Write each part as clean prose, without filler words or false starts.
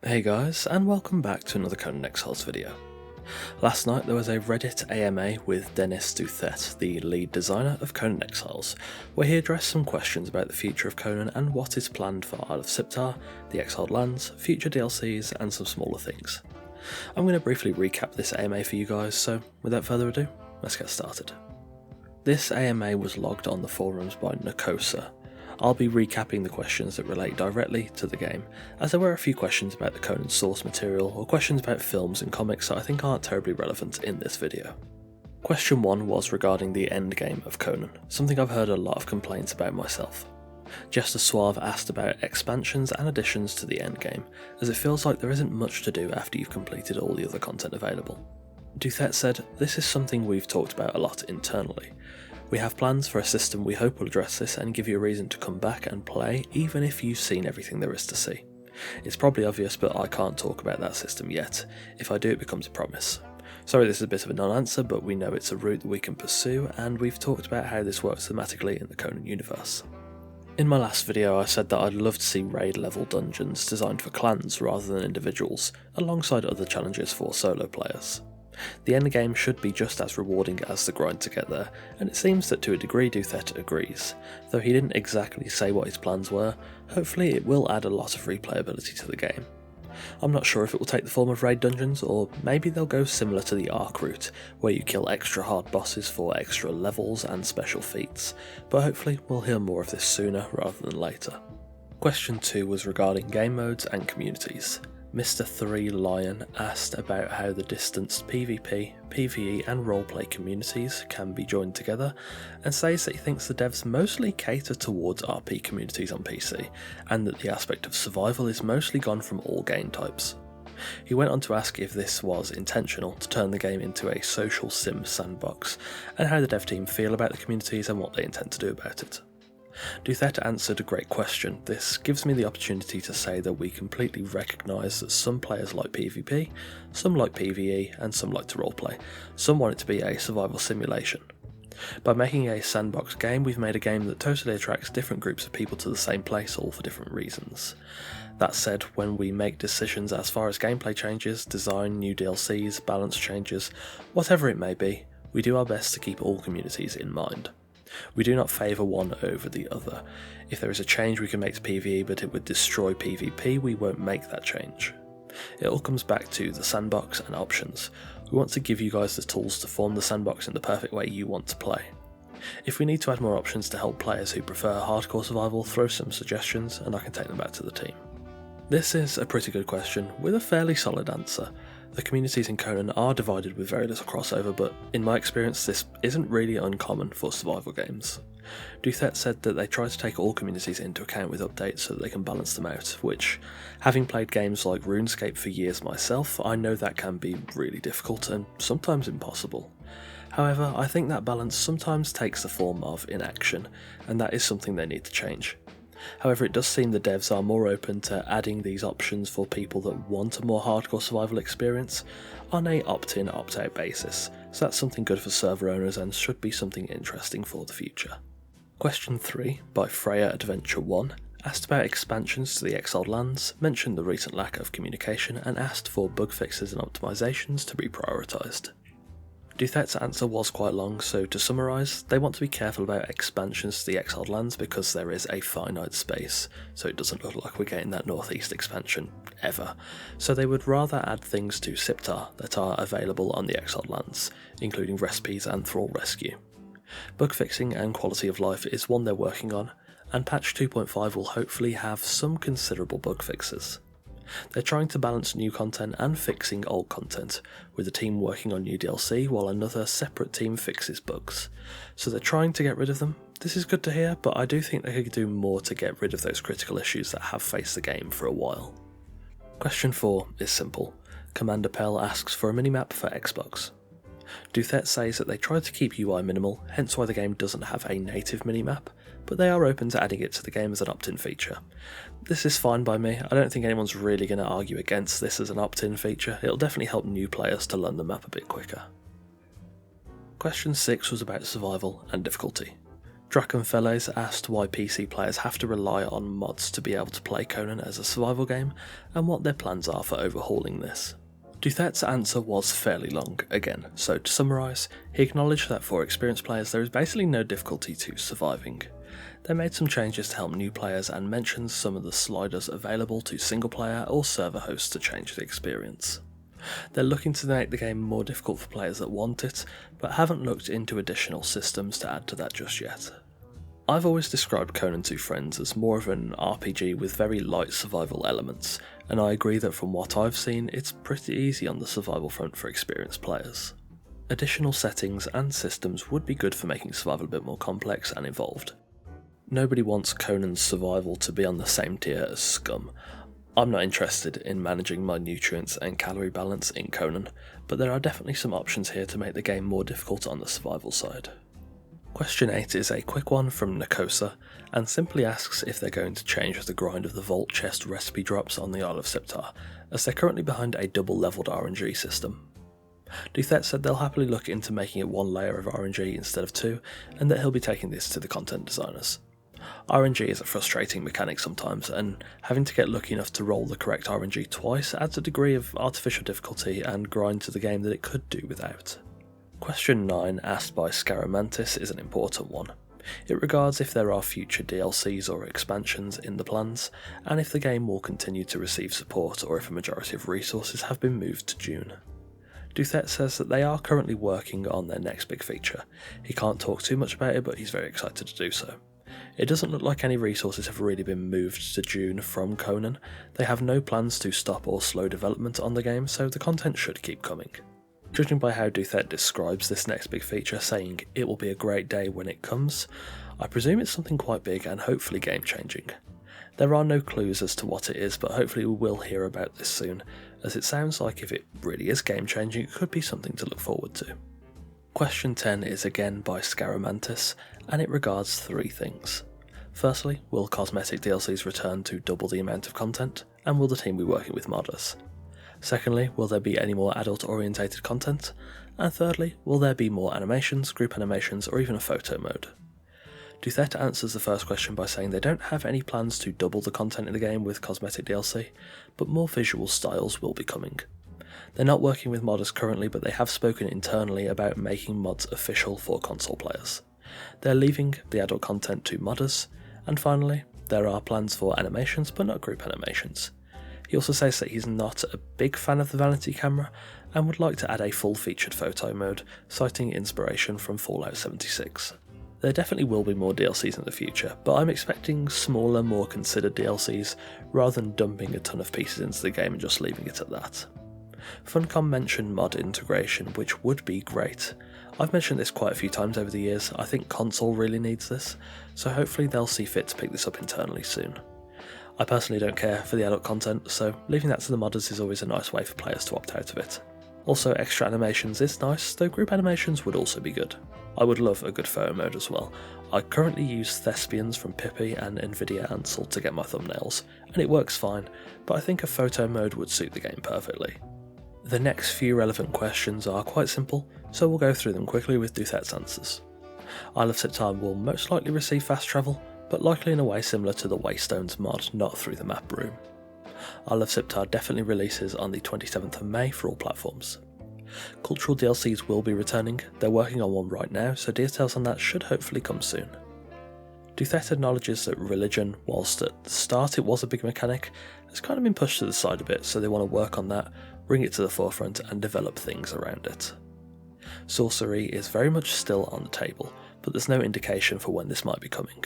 Hey guys, and welcome back to another Conan Exiles video. Last night there was a Reddit AMA with Dennis Douthett, the lead designer of Conan Exiles, where he addressed some questions about the future of Conan and what is planned for Isle of Siptar, the Exiled lands, future DLCs and some smaller things. I'm going to briefly recap this AMA for you guys, so without further ado, let's get started. This AMA was logged on the forums by Nakosa. I'll be recapping the questions that relate directly to the game, as there were a few questions about the Conan source material or questions about films and comics that I think aren't terribly relevant in this video. Question 1 was regarding the endgame of Conan, something I've heard a lot of complaints about myself. Jester Suave asked about expansions and additions to the endgame, as it feels like there isn't much to do after you've completed all the other content available. Douthett said, "This is something we've talked about a lot internally. We have plans for a system we hope will address this and give you a reason to come back and play even if you've seen everything there is to see. It's probably obvious, but I can't talk about that system yet. If I do, it becomes a promise. Sorry this is a bit of a non-answer, but we know it's a route that we can pursue and we've talked about how this works thematically in the Conan universe." In my last video I said that I'd love to see raid level dungeons designed for clans rather than individuals, alongside other challenges for solo players. The endgame should be just as rewarding as the grind to get there, and it seems that to a degree Douthett agrees. Though he didn't exactly say what his plans were, hopefully it will add a lot of replayability to the game. I'm not sure if it will take the form of raid dungeons, or maybe they'll go similar to the Arc route, where you kill extra hard bosses for extra levels and special feats, but hopefully we'll hear more of this sooner rather than later. Question 2 was regarding game modes and communities. Mr. 3 Lion asked about how the distanced PvP, PvE and roleplay communities can be joined together, and says that he thinks the devs mostly cater towards RP communities on PC, and that the aspect of survival is mostly gone from all game types. He went on to ask if this was intentional to turn the game into a social sim sandbox, and how the dev team feel about the communities and what they intend to do about it. Douthett answered a great question. This gives me the opportunity to say that we completely recognise that some players like PvP, some like PvE, and some like to roleplay. Some want it to be a survival simulation. By making a sandbox game, we've made a game that totally attracts different groups of people to the same place, all for different reasons. That said, when we make decisions as far as gameplay changes, design, new DLCs, balance changes, whatever it may be, we do our best to keep all communities in mind. We do not favour one over the other. If there is a change we can make to PvE but it would destroy PvP, we won't make that change. It all comes back to the sandbox and options. We want to give you guys the tools to form the sandbox in the perfect way you want to play. If we need to add more options to help players who prefer hardcore survival, throw some suggestions and I can take them back to the team. This is a pretty good question with a fairly solid answer. The communities in Conan are divided with very little crossover, but in my experience this isn't really uncommon for survival games. Douthett said that they try to take all communities into account with updates so that they can balance them out, which, having played games like RuneScape for years myself, I know that can be really difficult and sometimes impossible. However, I think that balance sometimes takes the form of inaction, and that is something they need to change. However, it does seem the devs are more open to adding these options for people that want a more hardcore survival experience on a opt-in, opt-out basis, so that's something good for server owners and should be something interesting for the future. Question 3 by Freya Adventure 1 asked about expansions to the Exiled lands, mentioned the recent lack of communication and asked for bug fixes and optimisations to be prioritised. Douthett's answer was quite long, so to summarise, they want to be careful about expansions to the Exiled lands because there is a finite space, so it doesn't look like we're getting that northeast expansion, ever. So they would rather add things to Siptar that are available on the Exiled lands, including recipes and thrall rescue. Bug fixing and quality of life is one they're working on, and patch 2.5 will hopefully have some considerable bug fixes. They're trying to balance new content and fixing old content, with a team working on new DLC while another separate team fixes bugs. So they're trying to get rid of them. This is good to hear, but I do think they could do more to get rid of those critical issues that have faced the game for a while. Question 4 is simple. Commander Pell asks for a minimap for Xbox. Douthett says that they tried to keep UI minimal, hence why the game doesn't have a native minimap, but they are open to adding it to the game as an opt-in feature. This is fine by me. I don't think anyone's really going to argue against this as an opt-in feature. It'll definitely help new players to learn the map a bit quicker. Question 6 was about survival and difficulty. Drakenfeles asked why PC players have to rely on mods to be able to play Conan as a survival game, and what their plans are for overhauling this. Douthet's answer was fairly long, again, so to summarise, he acknowledged that for experienced players there is basically no difficulty to surviving. They made some changes to help new players and mentions some of the sliders available to single player or server hosts to change the experience. They're looking to make the game more difficult for players that want it, but haven't looked into additional systems to add to that just yet. I've always described Conan to friends as more of an RPG with very light survival elements, and I agree that from what I've seen, it's pretty easy on the survival front for experienced players. Additional settings and systems would be good for making survival a bit more complex and involved. Nobody wants Conan's survival to be on the same tier as Scum. I'm not interested in managing my nutrients and calorie balance in Conan, but there are definitely some options here to make the game more difficult on the survival side. Question 8 is a quick one from Nakosa, and simply asks if they're going to change the grind of the Vault Chest recipe drops on the Isle of Septar, as they're currently behind a double-levelled RNG system. Douthett said they'll happily look into making it one layer of RNG instead of two, and that he'll be taking this to the content designers. RNG is a frustrating mechanic sometimes, and having to get lucky enough to roll the correct RNG twice adds a degree of artificial difficulty and grind to the game that it could do without. Question 9, asked by Scaramantis, is an important one. It regards if there are future DLCs or expansions in the plans, and if the game will continue to receive support or if a majority of resources have been moved to June. Douthett says that they are currently working on their next big feature. He can't talk too much about it, but he's very excited to do so. It doesn't look like any resources have really been moved to June from Conan. They have no plans to stop or slow development on the game, so the content should keep coming. Judging by how Douthett describes this next big feature, saying it will be a great day when it comes, I presume it's something quite big and hopefully game changing. There are no clues as to what it is, but hopefully we will hear about this soon, as it sounds like if it really is game changing, it could be something to look forward to. Question 10 is again by Scaramantis, and it regards 3 things. Firstly, will cosmetic DLCs return to double the amount of content, and will the team be working with modders? Secondly, will there be any more adult-orientated content? And thirdly, will there be more animations, group animations, or even a photo mode? Douthett answers the first question by saying they don't have any plans to double the content in the game with cosmetic DLC, but more visual styles will be coming. They're not working with modders currently, but they have spoken internally about making mods official for console players. They're leaving the adult content to modders, and finally, there are plans for animations, but not group animations. He also says that he's not a big fan of the vanity camera, and would like to add a full featured photo mode, citing inspiration from Fallout 76. There definitely will be more DLCs in the future, but I'm expecting smaller, more considered DLCs, rather than dumping a ton of pieces into the game and just leaving it at that. Funcom mentioned mod integration, which would be great. I've mentioned this quite a few times over the years. I think console really needs this, so hopefully they'll see fit to pick this up internally soon. I personally don't care for the adult content, so leaving that to the modders is always a nice way for players to opt out of it. Also, extra animations is nice, though group animations would also be good. I would love a good photo mode as well. I currently use Thespians from Pippi and Nvidia Ansel to get my thumbnails, and it works fine, but I think a photo mode would suit the game perfectly. The next few relevant questions are quite simple, so we'll go through them quickly with Douthett's answers. Isle of Septar will most likely receive fast travel, but likely in a way similar to the Waystones mod, not through the map room. Isle of Septar definitely releases on the 27th of May for all platforms. Cultural DLCs will be returning, they're working on one right now, so details on that should hopefully come soon. Douthett acknowledges that religion, whilst at the start it was a big mechanic, has kind of been pushed to the side a bit, so they want to work on that, bring it to the forefront and develop things around it. Sorcery is very much still on the table, but there's no indication for when this might be coming.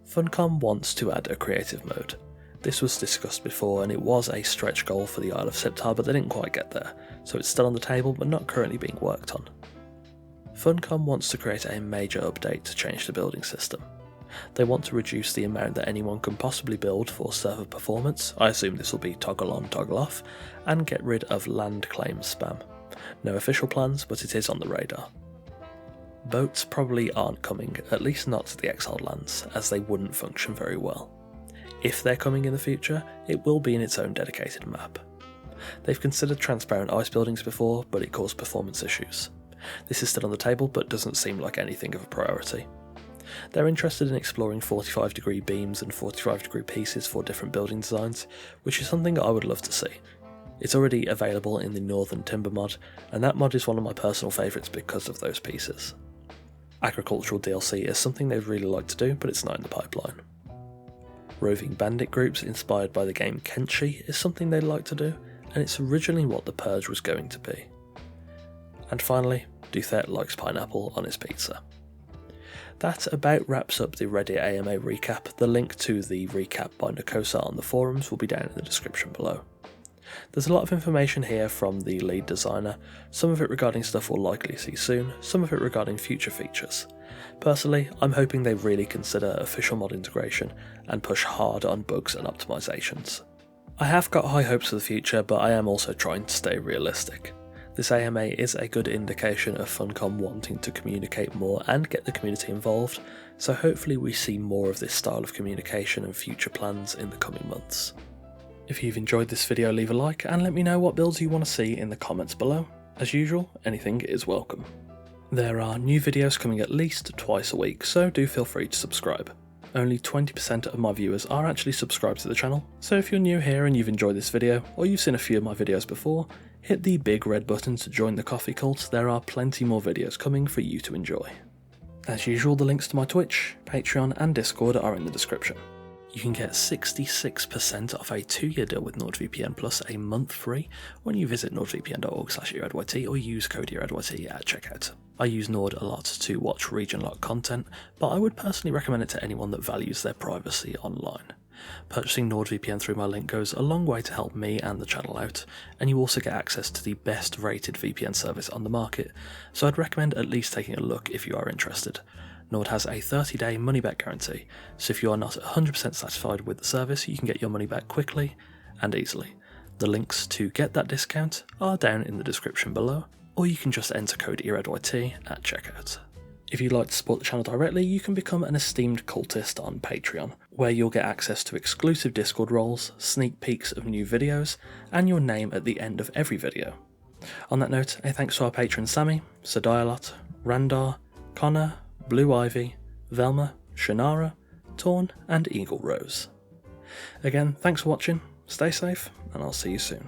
Funcom wants to add a creative mode. This was discussed before and it was a stretch goal for the Isle of Septar, but they didn't quite get there, so it's still on the table but not currently being worked on. Funcom wants to create a major update to change the building system. They want to reduce the amount that anyone can possibly build for server performance, I assume this will be toggle on, toggle off, and get rid of land claim spam. No official plans, but it is on the radar. Boats probably aren't coming, at least not to the Exiled lands, as they wouldn't function very well. If they're coming in the future, it will be in its own dedicated map. They've considered transparent ice buildings before, but it caused performance issues. This is still on the table, but doesn't seem like anything of a priority. They're interested in exploring 45-degree beams and 45-degree pieces for different building designs, which is something I would love to see. It's already available in the Northern Timber mod, and that mod is one of my personal favourites because of those pieces. Agricultural DLC is something they'd really like to do, but it's not in the pipeline. Roving bandit groups inspired by the game Kenshi is something they'd like to do, and it's originally what the Purge was going to be. And finally, Douthett likes pineapple on his pizza. That about wraps up the Reddit AMA recap. The link to the recap by Nakosa on the forums will be down in the description below. There's a lot of information here from the lead designer, some of it regarding stuff we'll likely see soon, some of it regarding future features. Personally, I'm hoping they really consider official mod integration and push hard on bugs and optimizations. I have got high hopes for the future, but I am also trying to stay realistic. This AMA is a good indication of Funcom wanting to communicate more and get the community involved, so hopefully we see more of this style of communication and future plans in the coming months. If you've enjoyed this video, leave a like and let me know what builds you want to see in the comments below. As usual, anything is welcome. There are new videos coming at least twice a week, so do feel free to subscribe. Only 20% of my viewers are actually subscribed to the channel, so if you're new here and you've enjoyed this video, or you've seen a few of my videos before, hit the big red button to join the coffee cult. There are plenty more videos coming for you to enjoy. As usual, the links to my Twitch, Patreon and Discord are in the description. You can get 66% off a 2-year deal with NordVPN plus a month free when you visit nordvpn.org/EradYT or use code EradYT at checkout. I use Nord a lot to watch region-locked content, but I would personally recommend it to anyone that values their privacy online. Purchasing NordVPN through my link goes a long way to help me and the channel out, and you also get access to the best rated VPN service on the market, so I'd recommend at least taking a look if you are interested. Nord has a 30-day money-back guarantee, so if you are not 100% satisfied with the service, you can get your money back quickly and easily. The links to get that discount are down in the description below, or you can just enter code EradYT at checkout. If you'd like to support the channel directly, you can become an esteemed cultist on Patreon, where you'll get access to exclusive Discord roles, sneak peeks of new videos, and your name at the end of every video. On that note, a thanks to our patrons Sammy, Sadialot, Randar, Connor, Blue Ivy, Velma, Shannara, Torn and Eagle Rose. Again, thanks for watching, stay safe, and I'll see you soon.